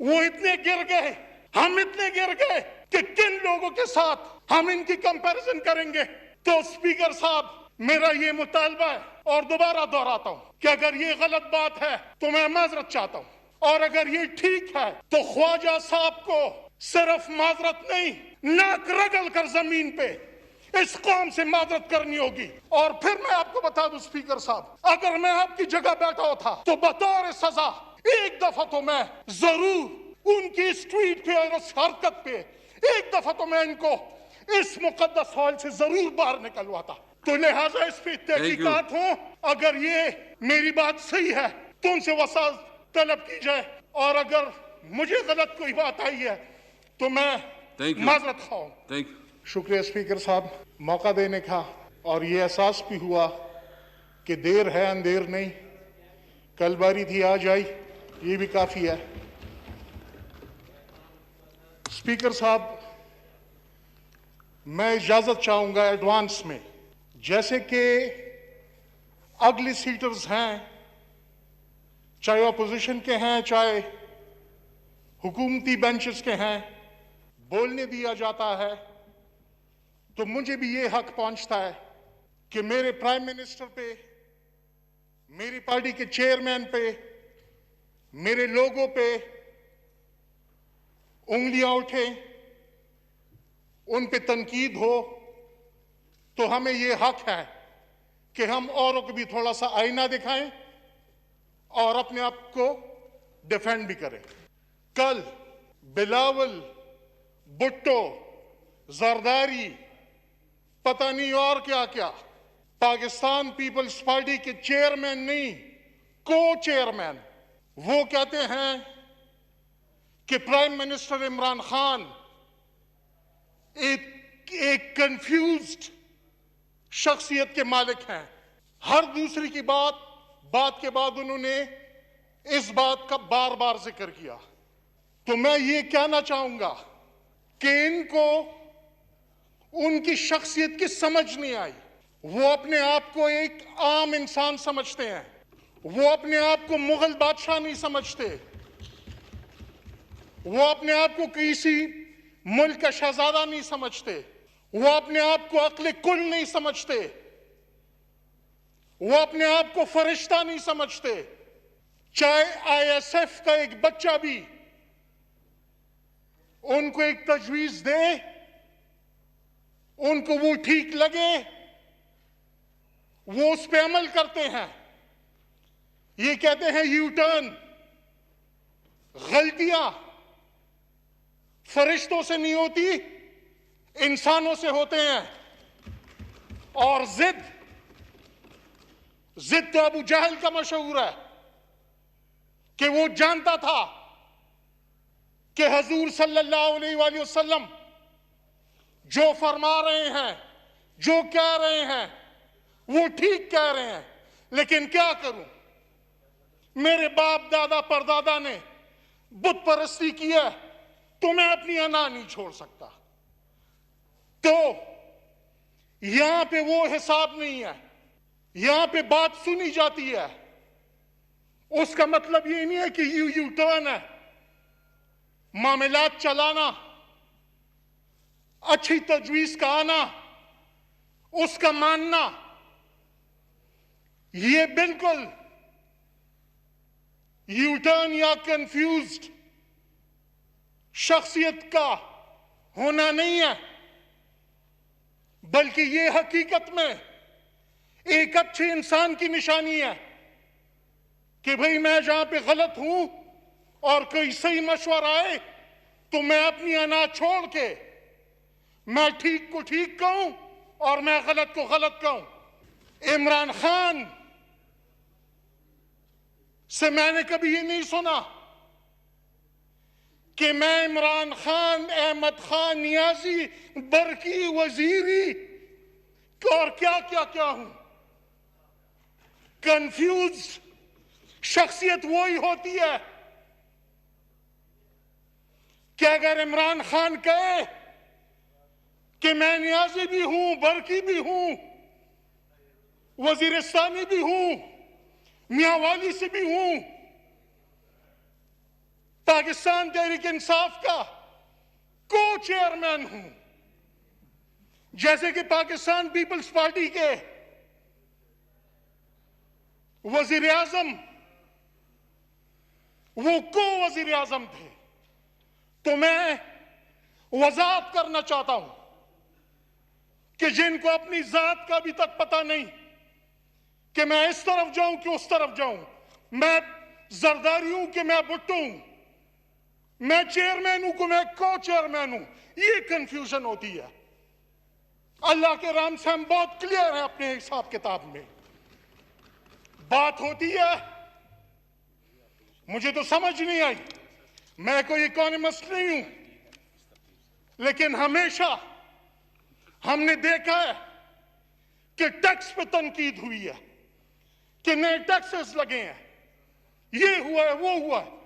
वो इतने गिर गए, हम इतने गिर गए कि किन लोगों के साथ हम इनकी कंपैरिजन करेंगे। तो स्पीकर साहब, मेरा ये मुतालबा है और दोबारा दोहराता हूं कि अगर ये गलत बात है तो मैं माजरत चाहता हूं, और अगर ये ठीक है तो ख्वाजा साहब को सिर्फ माजरत नहीं, नाक रगल कर जमीन पे इस कौम से माजरत करनी होगी। और फिर मैं आपको बता दूं स्पीकर साहब, अगर मैं आपकी जगह बैठा होता तो बतौर सजा एक दफा तो मैं जरूर उनकी इस ट्वीट पे और उस हरकत पे एक दफा तो मैं इनको इस मुकद्दस हॉल से जरूर बाहर निकलवाता। तो लिहाजा इस पे तहकीकात हो, अगर ये मेरी बात सही है तो उनसे वसात तलब की जाए, और अगर मुझे गलत कोई बात आई है तो मैं माजरत खाऊं। शुक्रिया स्पीकर साहब, मौका देने का, और ये एहसास भी हुआ कि देर है अंधेर नहीं, कल बारी थी आज आई, ये भी काफी है। स्पीकर साहब, मैं इजाजत चाहूंगा एडवांस में, जैसे कि अगली सीटर्स हैं, चाहे अपोजिशन के हैं चाहे हुकूमती बेंचेस के हैं, बोलने दिया जाता है, तो मुझे भी ये हक पहुंचता है कि मेरे प्राइम मिनिस्टर पे, मेरी पार्टी के चेयरमैन पे, मेरे लोगों पे उंगलियां उठे, उन पे तनकीद हो, तो हमें ये हक है कि हम औरों को भी थोड़ा सा आईना दिखाएं और अपने आप को डिफेंड भी करें। कल बिलावल भुट्टो, जरदारी, पता नहीं और क्या क्या, पाकिस्तान पीपल्स पार्टी के चेयरमैन नहीं, को चेयरमैन, वो कहते हैं कि प्राइम मिनिस्टर इमरान खान एक कंफ्यूज्ड शख्सियत के मालिक हैं। हर दूसरी की बात के बाद उन्होंने इस बात का बार बार जिक्र किया। तो मैं ये कहना चाहूंगा कि इनको उनकी शख्सियत की समझ नहीं आई। वो अपने आप को एक आम इंसान समझते हैं, वो अपने आप को मुगल बादशाह नहीं समझते, वो अपने आप को किसी मुल्क का शहजादा नहीं समझते, वो अपने आप को अक्ल कुल नहीं समझते, वो अपने आप को फरिश्ता नहीं समझते। चाहे आईएसएफ का एक बच्चा भी उनको एक तजवीज दे, उनको वो ठीक लगे, वो उस पे अमल करते हैं। ये कहते हैं यू टर्न। गलतियां फरिश्तों से नहीं होती, इंसानों से होते हैं। और जिद तो अबू जहल का मशहूर है कि वो जानता था कि हजूर सल्लल्लाहु अलैहि वसल्लम जो फरमा रहे हैं, जो कह रहे हैं, वो ठीक कह रहे हैं, लेकिन क्या करूं, मेरे बाप दादा परदादा ने बुत परस्ती की है, तो मैं अपनी अना नहीं छोड़ सकता। तो यहां पे वो हिसाब नहीं है, यहां पे बात सुनी जाती है, उसका मतलब ये नहीं है कि यू टर्न है, मामलात चलाना, अच्छी तजवीज का आना, उसका मानना, ये बिल्कुल यू टर्न या कंफ्यूज्ड शख्सियत का होना नहीं है, बल्कि ये हकीकत में एक अच्छे इंसान की निशानी है कि भाई मैं जहां पे गलत हूं और कोई सही मशवरा आए तो मैं अपनी अना छोड़ के मैं ठीक को ठीक कहूं और मैं गलत को गलत कहूं। इमरान खान से मैंने कभी ये नहीं सुना कि मैं इमरान खान, अहमद खान नियाजी, बरकी, वजीरी और क्या क्या क्या हूं। कंफ्यूज शख्सियत वो ही होती है कि अगर इमरान खान कहे कि मैं नियाजी भी हूं, बरकी भी हूं, वजीरिस्तानी भी हूं, मियांवाली से भी हूं, पाकिस्तान तहरीक इंसाफ का को चेयरमैन हूं, जैसे कि पाकिस्तान पीपल्स पार्टी के वजीर आजम वो को वजीर आजम थे। तो मैं वजाहत करना चाहता हूं कि जिनको अपनी जात का अभी तक पता नहीं कि मैं इस तरफ जाऊं कि उस तरफ जाऊं, मैं जरदारी हूं कि मैं भुट्टो हूं, मैं चेयरमैन हूं कि मैं को चेयरमैन हूं, ये कंफ्यूजन होती है। अल्लाह के राम से हम बहुत क्लियर है अपने हिसाब किताब में। बात होती है, मुझे तो समझ नहीं आई, मैं कोई इकोनॉमिस्ट नहीं हूं, लेकिन हमेशा हमने देखा है कि टैक्स पे तनकीद हुई है कि नए टैक्सेस लगे हैं, ये हुआ है वो हुआ है।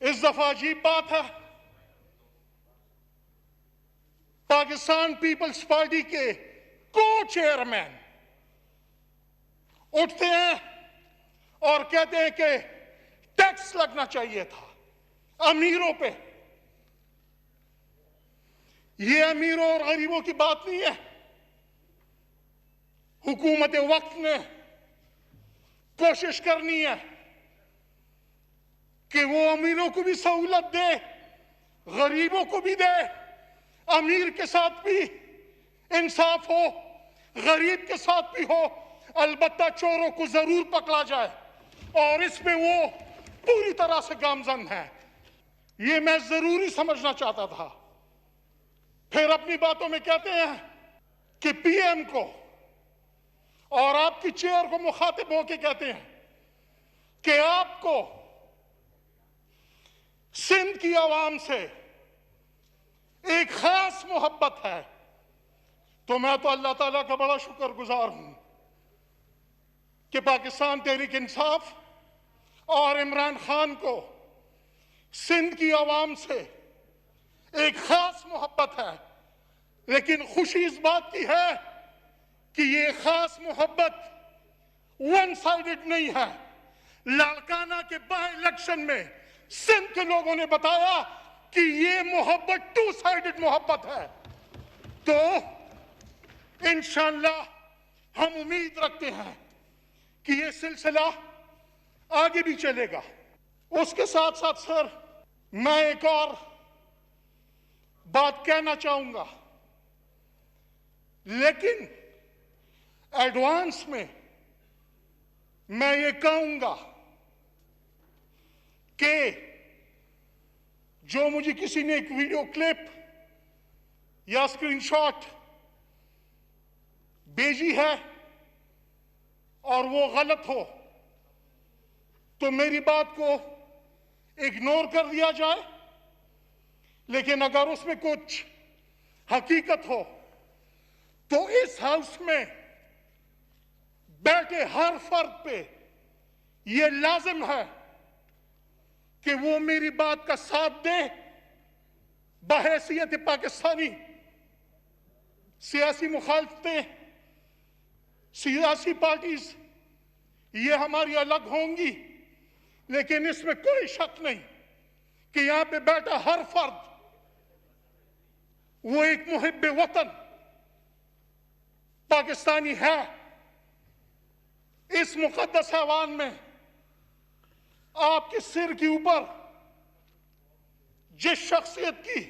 इस दफा अजीब बात है, पाकिस्तान पीपल्स पार्टी के को चेयरमैन उठते हैं और कहते हैं कि टैक्स लगना चाहिए था अमीरों पे। ये अमीरों और गरीबों की बात नहीं है। हुकूमत वक्त ने कोशिश करनी है कि वो अमीरों को भी सहूलत दे, गरीबों को भी दे, अमीर के साथ भी इंसाफ हो, गरीब के साथ भी हो, अलबत्ता चोरों को जरूर पकड़ा जाए, और इसमें वो पूरी तरह से गामजन है। ये मैं जरूरी समझना चाहता था। फिर अपनी बातों में कहते हैं कि पीएम को और आपकी चेयर को मुखातिब होकर कहते हैं कि आपको सिंध की आवाम से एक खास मोहब्बत है। तो मैं तो अल्लाह ताला का बड़ा शुक्रगुजार हूं कि पाकिस्तान तहरीक इंसाफ और इमरान खान को सिंध की आवाम से एक खास मोहब्बत है। लेकिन खुशी इस बात की है कि ये खास मोहब्बत वन साइडेड नहीं है। लाड़काना के बाय इलेक्शन में सिंध के लोगों ने बताया कि ये मोहब्बत टू साइडेड मोहब्बत है। तो इंशाअल्लाह हम उम्मीद रखते हैं कि ये सिलसिला आगे भी चलेगा। उसके साथ साथ सर, मैं एक और बात कहना चाहूंगा, लेकिन एडवांस में मैं ये कहूंगा कि जो मुझे किसी ने एक वीडियो क्लिप या स्क्रीनशॉट भेजी है और वो गलत हो, तो मेरी बात को इग्नोर कर दिया जाए। लेकिन अगर उसमें कुछ हकीकत हो तो इस हाउस में बैठे हर फर्द पे ये लाजिम है कि वो मेरी बात का साथ दे। बहैसियत पाकिस्तानी सियासी मुखालफतें, सियासी पार्टीज ये हमारी अलग होंगी, लेकिन इसमें कोई शक नहीं कि यहां पे बैठा हर फर्द वो एक मुहिब्बे वतन पाकिस्तानी है। इस मुकद्दस ऐवान में आपके सिर के ऊपर जिस शख्सियत की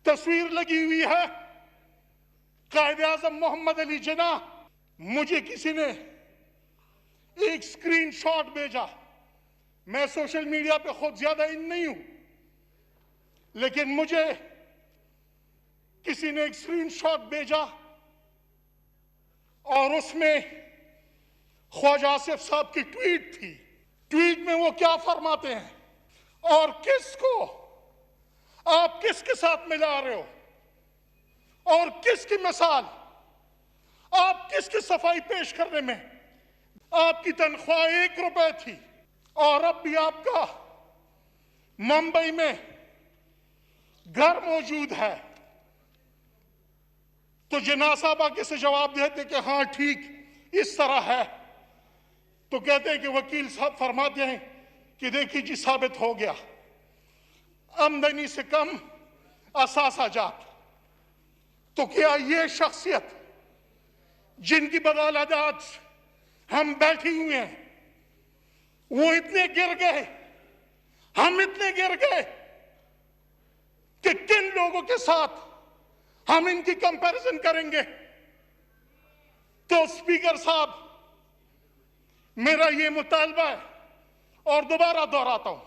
तस्वीर लगी हुई है, कायदे आजम मोहम्मद अली जिन्ना, मुझे किसी ने एक स्क्रीनशॉट भेजा। मैं सोशल मीडिया पे खुद ज्यादा इन नहीं हूं, लेकिन मुझे किसी ने एक स्क्रीनशॉट भेजा और उसमें ख्वाजा आसिफ साहब की ट्वीट थी। ट्वीट में वो क्या फरमाते हैं और किसको आप किसके साथ मिला रहे हो और किसकी मिसाल, आप किसकी सफाई पेश करने में। आपकी तनख्वाह 1 रुपए थी और अब भी आपका मुंबई में घर मौजूद है। तो जिन्ना साहब आगे से जवाब देते कि हाँ ठीक इस तरह है, तो कहते हैं कि वकील साहब फरमाते हैं कि देखिए जी साबित हो गया, आमदनी से कम असासाजात। तो क्या ये शख्सियत जिनकी बदौलत आज हम बैठे हुए हैं, वो इतने गिर गए, हम इतने गिर गए कि किन लोगों के साथ हम इनकी कंपैरिजन करेंगे? तो स्पीकर साहब, मेरा ये मुतालबा है और दोबारा दोहराता हूं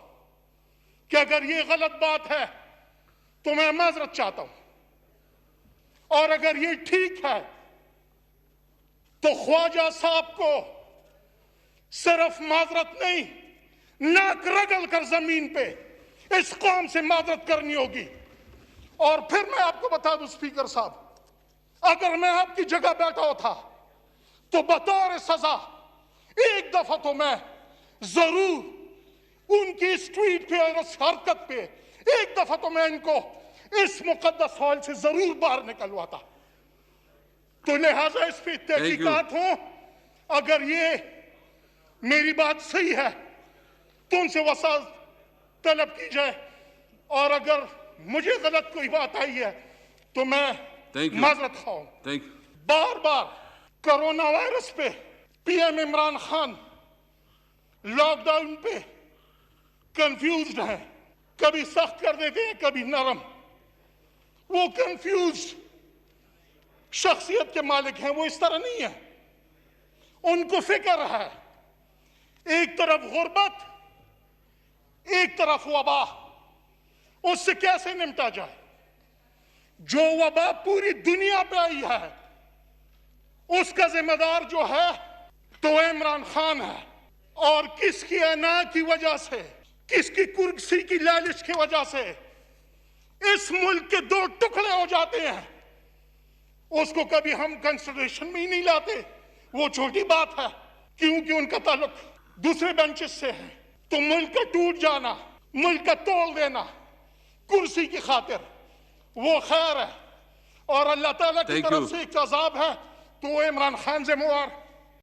कि अगर ये गलत बात है तो मैं माजरत चाहता हूं, और अगर ये ठीक है तो ख्वाजा साहब को सिर्फ माजरत नहीं, नाक रगड़ कर जमीन पे इस कौम से माजरत करनी होगी। और फिर मैं आपको बता दूं स्पीकर साहब, अगर मैं आपकी जगह बैठा होता तो बतौर सजा एक दफा तो मैं जरूर उनकी स्ट्रीट पे और उस हरकत पे एक दफा तो मैं इनको इस मुकद्दस हॉल से जरूर बाहर निकलवाता। तो लिहाजा इस पे तहकीकात हो, अगर ये मेरी बात सही है तो उनसे वसात तलब की जाए, और अगर मुझे गलत कोई बात आई है तो मैं माजरत खाऊं। बार बार कोरोना वायरस पे पीएम इमरान खान लॉकडाउन पे कंफ्यूज्ड है, कभी सख्त कर देते हैं कभी नरम। वो कंफ्यूज शख्सियत के मालिक हैं, वो इस तरह नहीं है। उनको फिक्र है, एक तरफ गुर्बत, एक तरफ वबा, उससे कैसे निपटा जाए। जो वबा पूरी दुनिया पे आई है उसका जिम्मेदार जो है तो इमरान खान है, और किसकी अना की वजह से, किसकी कुर्सी की लालच की वजह से इस मुल्क के दो टुकड़े हो जाते हैं, उसको कभी हम कंसिडरेशन में ही नहीं लाते। वो छोटी बात है क्योंकि उनका ताल्लुक दूसरे बेंचेस से है। तो मुल्क का टूट जाना, मुल्क का तोड़ देना कुर्सी की खातिर, वो खैर है, और अल्लाह ताला की तरफ से एक अजाब है, तो वो इमरान खान जिम्मेवार